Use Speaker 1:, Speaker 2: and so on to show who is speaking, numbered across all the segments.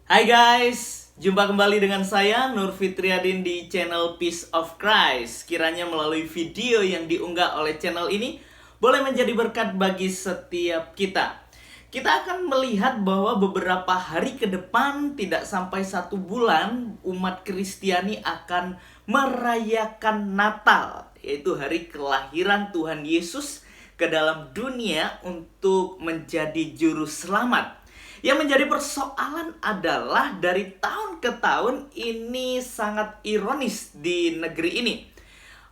Speaker 1: Hai guys, jumpa kembali dengan saya Nur Fitriadin di channel Peace of Christ. Kiranya melalui video yang diunggah oleh channel ini boleh menjadi berkat bagi setiap kita. Kita akan melihat bahwa beberapa hari ke depan, tidak sampai 1 bulan, umat Kristiani akan merayakan Natal, yaitu hari kelahiran Tuhan Yesus ke dalam dunia untuk menjadi juru selamat. Yang menjadi persoalan adalah dari tahun ke tahun ini sangat ironis di negeri ini.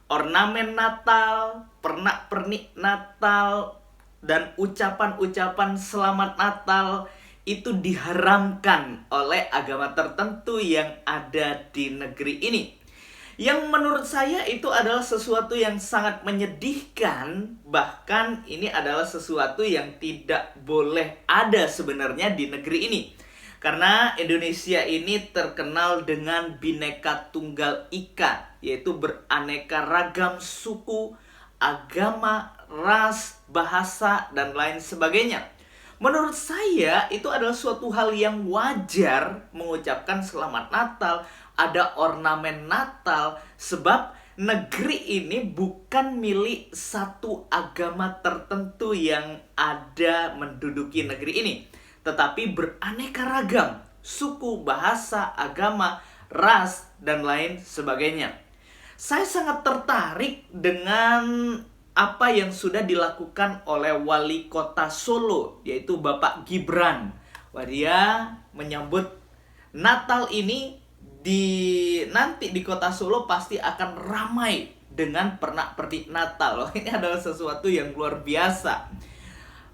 Speaker 1: Ornamen Natal, pernak-pernik Natal, dan ucapan-ucapan selamat Natal itu diharamkan oleh agama tertentu yang ada di negeri ini. Yang menurut saya itu adalah sesuatu yang sangat menyedihkan. Bahkan ini adalah sesuatu yang tidak boleh ada sebenarnya di negeri ini. Karena Indonesia ini terkenal dengan Bhinneka Tunggal Ika, yaitu beraneka ragam suku, agama, ras, bahasa, dan lain sebagainya. Menurut saya itu adalah suatu hal yang wajar mengucapkan selamat Natal, ada ornamen Natal, sebab negeri ini bukan milik satu agama tertentu yang ada menduduki negeri ini, tetapi beraneka ragam suku, bahasa, agama, ras, dan lain sebagainya. Saya sangat tertarik dengan apa yang sudah dilakukan oleh Wali Kota Solo, yaitu Bapak Gibran. Wah, dia menyambut Natal ini nanti di Kota Solo pasti akan ramai dengan pernak-pernik Natal. Loh, ini adalah sesuatu yang luar biasa.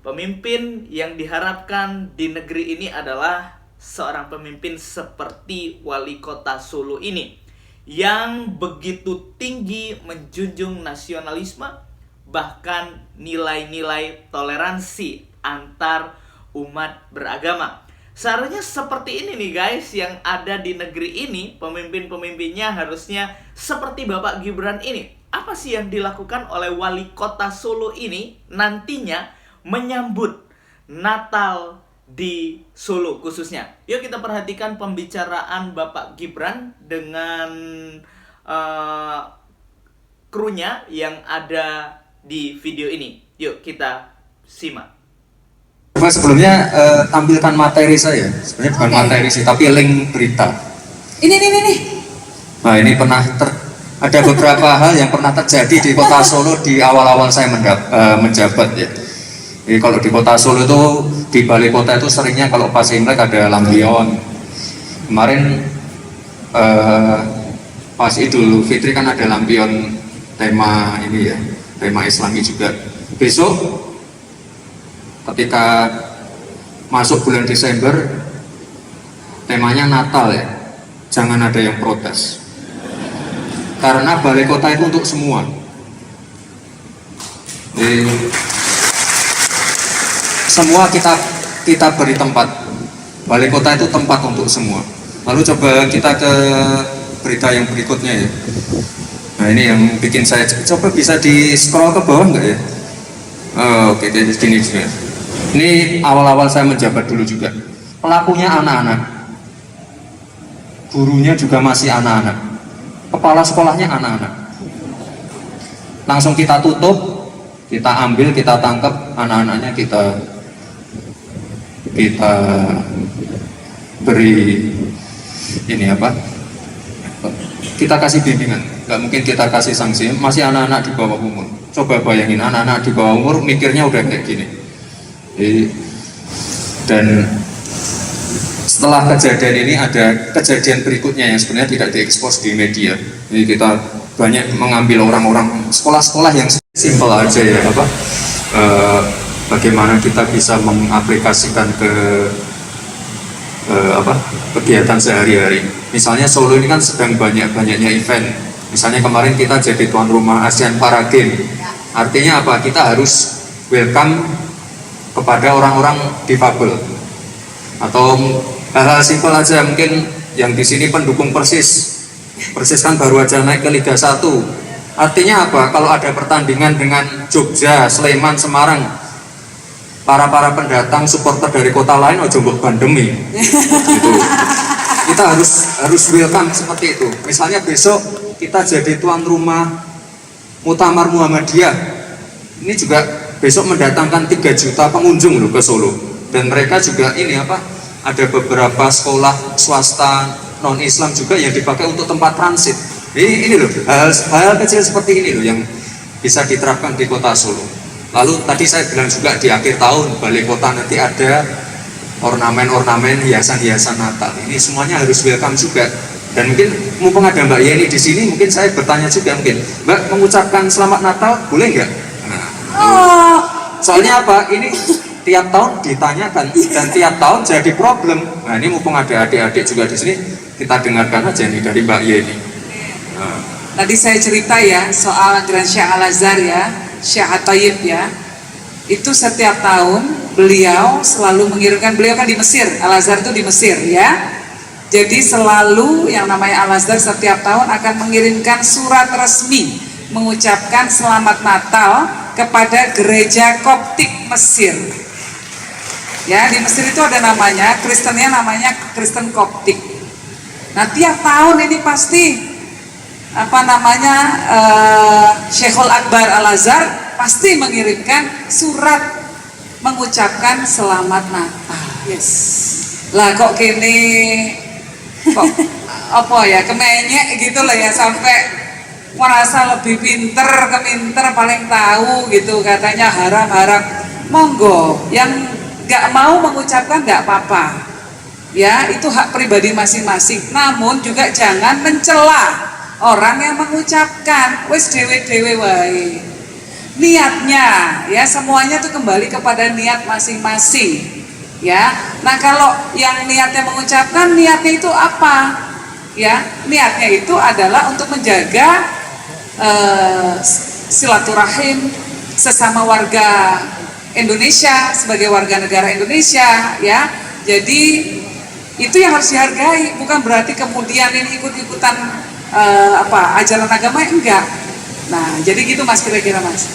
Speaker 1: Pemimpin yang diharapkan di negeri ini adalah seorang pemimpin seperti Wali Kota Solo ini, yang begitu tinggi menjunjung nasionalisme, bahkan nilai-nilai toleransi antar umat beragama. Seharusnya seperti ini nih guys yang ada di negeri ini. Pemimpin-pemimpinnya harusnya seperti Bapak Gibran ini. Apa sih yang dilakukan oleh Wali Kota Solo ini nantinya menyambut Natal di Solo khususnya? Yuk kita perhatikan pembicaraan Bapak Gibran dengan krunya yang ada di video ini. Yuk kita simak.
Speaker 2: Mas, sebelumnya tampilkan materi saya. Sebenarnya bukan materi sih, tapi link berita.
Speaker 3: Ini.
Speaker 2: Nah, ini ada beberapa hal yang pernah terjadi di Kota Solo di awal-awal saya menjabat ya. Jadi kalau di Kota Solo itu, di balai kota itu seringnya kalau pas Imlek ada lampion. Kemarin pas Idul Fitri kan ada lampion tema ini ya, tema Islami juga. Besok ketika masuk bulan Desember, temanya Natal ya, jangan ada yang protes, karena balai kota itu untuk semua. Jadi, semua kita beri tempat. Balai kota itu tempat untuk semua. Lalu coba kita ke berita yang berikutnya ya. Nah, ini yang bikin saya coba bisa di scroll ke bawah enggak ya? Oke, jadi gini juga. Ini awal-awal saya menjabat dulu juga. Pelakunya anak-anak, gurunya juga masih anak-anak, kepala sekolahnya anak-anak. Langsung kita tutup, kita ambil, kita tangkap anak-anaknya, kita beri ini apa? Kita kasih bimbingan. Nggak mungkin kita kasih sanksi. Masih anak-anak di bawah umur. Coba bayangin anak-anak di bawah umur mikirnya udah kayak gini. Dan setelah kejadian ini ada kejadian berikutnya yang sebenarnya tidak diekspos di media. Jadi kita banyak mengambil orang-orang sekolah-sekolah yang simpel aja ya, bagaimana kita bisa mengaplikasikan ke kegiatan sehari-hari. Misalnya Solo ini kan sedang banyak-banyaknya event. Misalnya kemarin kita jadi tuan rumah ASEAN Para Games. Artinya apa? Kita harus welcome kepada orang-orang difabel, atau hal-hal simpel aja. Mungkin yang di sini pendukung Persis kan baru aja naik ke Liga 1. Artinya apa? Kalau ada pertandingan dengan Jogja, Sleman, Semarang, para pendatang supporter dari kota lain ojo mbok bandemi. Gitu. Kita harus welcome seperti itu. Misalnya besok kita jadi tuan rumah Muktamar Muhammadiyah. Ini juga besok mendatangkan 3 juta pengunjung loh ke Solo. Dan mereka juga ini apa? Ada beberapa sekolah swasta non-Islam juga yang dipakai untuk tempat transit. Ini loh, hal kecil seperti ini loh yang bisa diterapkan di kota Solo. Lalu tadi saya bilang juga di akhir tahun balai kota nanti ada ornamen-ornamen, hiasan-hiasan Natal. Ini semuanya harus welcome juga. Dan mungkin mumpung ada Mbak Yeni di sini, mungkin saya bertanya juga mungkin, Mbak mengucapkan selamat Natal boleh nggak? Nah, soalnya apa? Ini tiap tahun ditanyakan dan tiap tahun jadi problem. Nah ini mumpung ada adik-adik juga di sini, kita dengarkan aja nih dari Mbak Yeni. Nah.
Speaker 3: Tadi saya cerita ya soal Grand Syekh Al-Azhar ya, Syekh At-Tayyib ya. Itu setiap tahun beliau selalu mengirimkan, beliau kan di Mesir, Al-Azhar itu di Mesir ya. Jadi selalu yang namanya Al-Azhar setiap tahun akan mengirimkan surat resmi mengucapkan selamat Natal kepada gereja Koptik Mesir. Ya, di Mesir itu ada namanya, Kristennya namanya Kristen Koptik. Nah, tiap tahun ini pasti Syekhul Akbar Al-Azhar pasti mengirimkan surat mengucapkan selamat Natal. Yes. Lah kok gini, kok apa ya, kemenyek gitu loh ya, sampai merasa lebih keminter paling tahu gitu, katanya haram. Monggo, yang nggak mau mengucapkan nggak apa-apa. Ya, itu hak pribadi masing-masing. Namun juga jangan mencela orang yang mengucapkan, wis dewe-dewe wae. Niatnya, ya semuanya itu kembali kepada niat masing-masing. Ya, nah kalau yang niatnya mengucapkan, niatnya itu apa? Ya, niatnya itu adalah untuk menjaga silaturahim sesama warga Indonesia sebagai warga negara Indonesia. Ya, jadi itu yang harus dihargai. Bukan berarti kemudian ini ikut-ikutan ajaran agama, enggak. Nah, jadi gitu Mas, kira-kira Mas.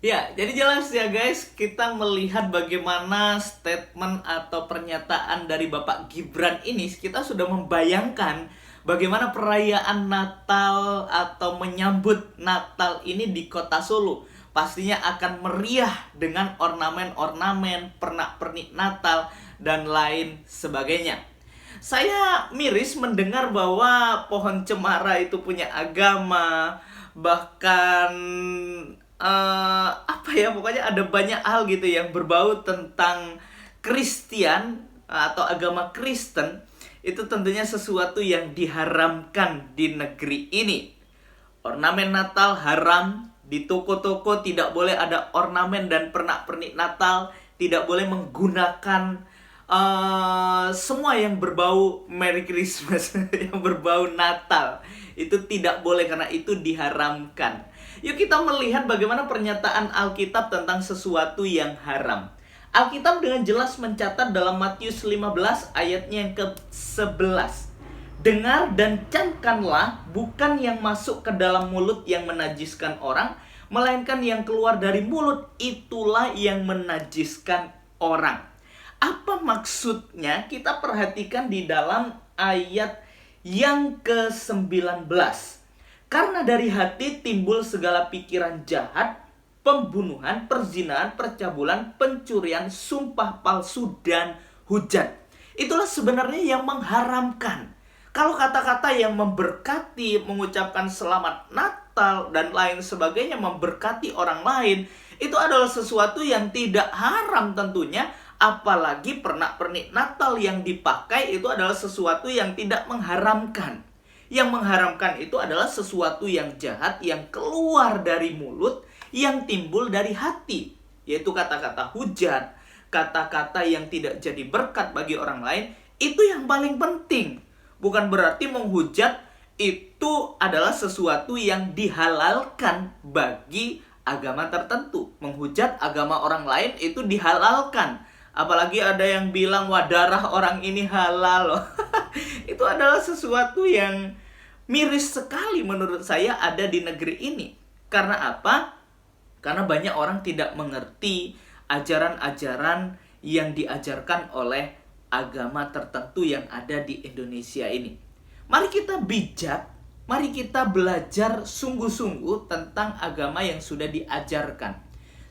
Speaker 1: Ya, jadi jelas ya guys, kita melihat bagaimana statement atau pernyataan dari Bapak Gibran ini, kita sudah membayangkan bagaimana perayaan Natal atau menyambut Natal ini di kota Solo. Pastinya akan meriah dengan ornamen-ornamen, pernak-pernik Natal, dan lain sebagainya. Saya miris mendengar bahwa pohon cemara itu punya agama, bahkan pokoknya ada banyak hal gitu yang berbau tentang Kristen atau agama Kristen. Itu tentunya sesuatu yang diharamkan di negeri ini. Ornamen Natal haram, di toko-toko tidak boleh ada ornamen dan pernak-pernik Natal, tidak boleh menggunakan semua yang berbau Merry Christmas, yang berbau Natal. Itu tidak boleh karena itu diharamkan. Yuk kita melihat bagaimana pernyataan Alkitab tentang sesuatu yang haram. Alkitab dengan jelas mencatat dalam Matius 15 ayatnya yang ke-11. Dengar dan camkanlah, bukan yang masuk ke dalam mulut yang menajiskan orang, melainkan yang keluar dari mulut, itulah yang menajiskan orang. Apa maksudnya? Kita perhatikan di dalam ayat yang ke-19. Karena dari hati timbul segala pikiran jahat, pembunuhan, perzinahan, percabulan, pencurian, sumpah palsu, dan hujat. Itulah sebenarnya yang mengharamkan. Kalau kata-kata yang memberkati, mengucapkan selamat Natal, dan lain sebagainya, memberkati orang lain, itu adalah sesuatu yang tidak haram tentunya. Apalagi pernak-pernik Natal yang dipakai itu adalah sesuatu yang tidak mengharamkan. Yang mengharamkan itu adalah sesuatu yang jahat, yang keluar dari mulut, yang timbul dari hati, yaitu kata-kata hujat, kata-kata yang tidak jadi berkat bagi orang lain. Itu yang paling penting. Bukan berarti menghujat itu adalah sesuatu yang dihalalkan bagi agama tertentu. Menghujat agama orang lain itu dihalalkan. Apalagi ada yang bilang, wah darah orang ini halal loh. Itu adalah sesuatu yang miris sekali menurut saya ada di negeri ini. Karena apa? Karena banyak orang tidak mengerti ajaran-ajaran yang diajarkan oleh agama tertentu yang ada di Indonesia ini. Mari kita bijak, mari kita belajar sungguh-sungguh tentang agama yang sudah diajarkan.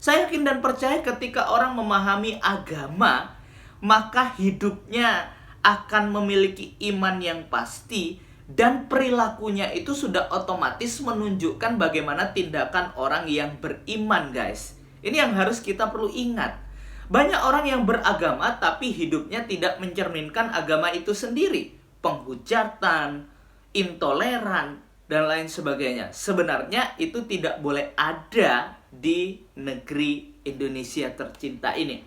Speaker 1: Saya yakin dan percaya ketika orang memahami agama, maka hidupnya akan memiliki iman yang pasti, dan perilakunya itu sudah otomatis menunjukkan bagaimana tindakan orang yang beriman, guys. Ini yang harus kita perlu ingat. Banyak orang yang beragama tapi hidupnya tidak mencerminkan agama itu sendiri. Penghujatan, intoleran, dan lain sebagainya. Sebenarnya itu tidak boleh ada di negeri Indonesia tercinta ini.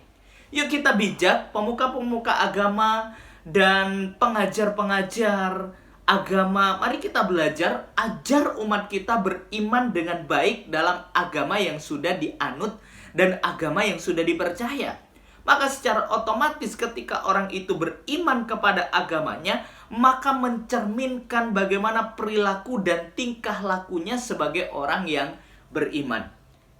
Speaker 1: Yuk kita bijak, pemuka-pemuka agama dan pengajar-pengajar agama, mari kita belajar, ajar umat kita beriman dengan baik dalam agama yang sudah dianut dan agama yang sudah dipercaya. Maka secara otomatis ketika orang itu beriman kepada agamanya, maka mencerminkan bagaimana perilaku dan tingkah lakunya sebagai orang yang beriman.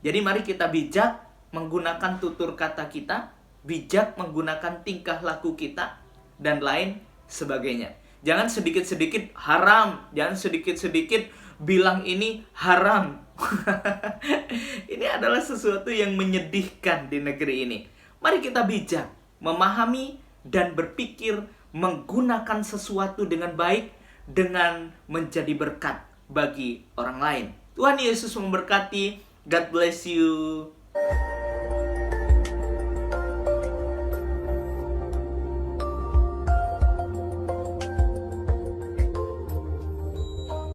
Speaker 1: Jadi mari kita bijak menggunakan tutur kata kita, bijak menggunakan tingkah laku kita, dan lain sebagainya. Jangan sedikit-sedikit haram, jangan sedikit-sedikit bilang ini haram. Ini adalah sesuatu yang menyedihkan di negeri ini. Mari kita bijak, memahami dan berpikir menggunakan sesuatu dengan baik, dengan menjadi berkat bagi orang lain. Tuhan Yesus memberkati. God bless you.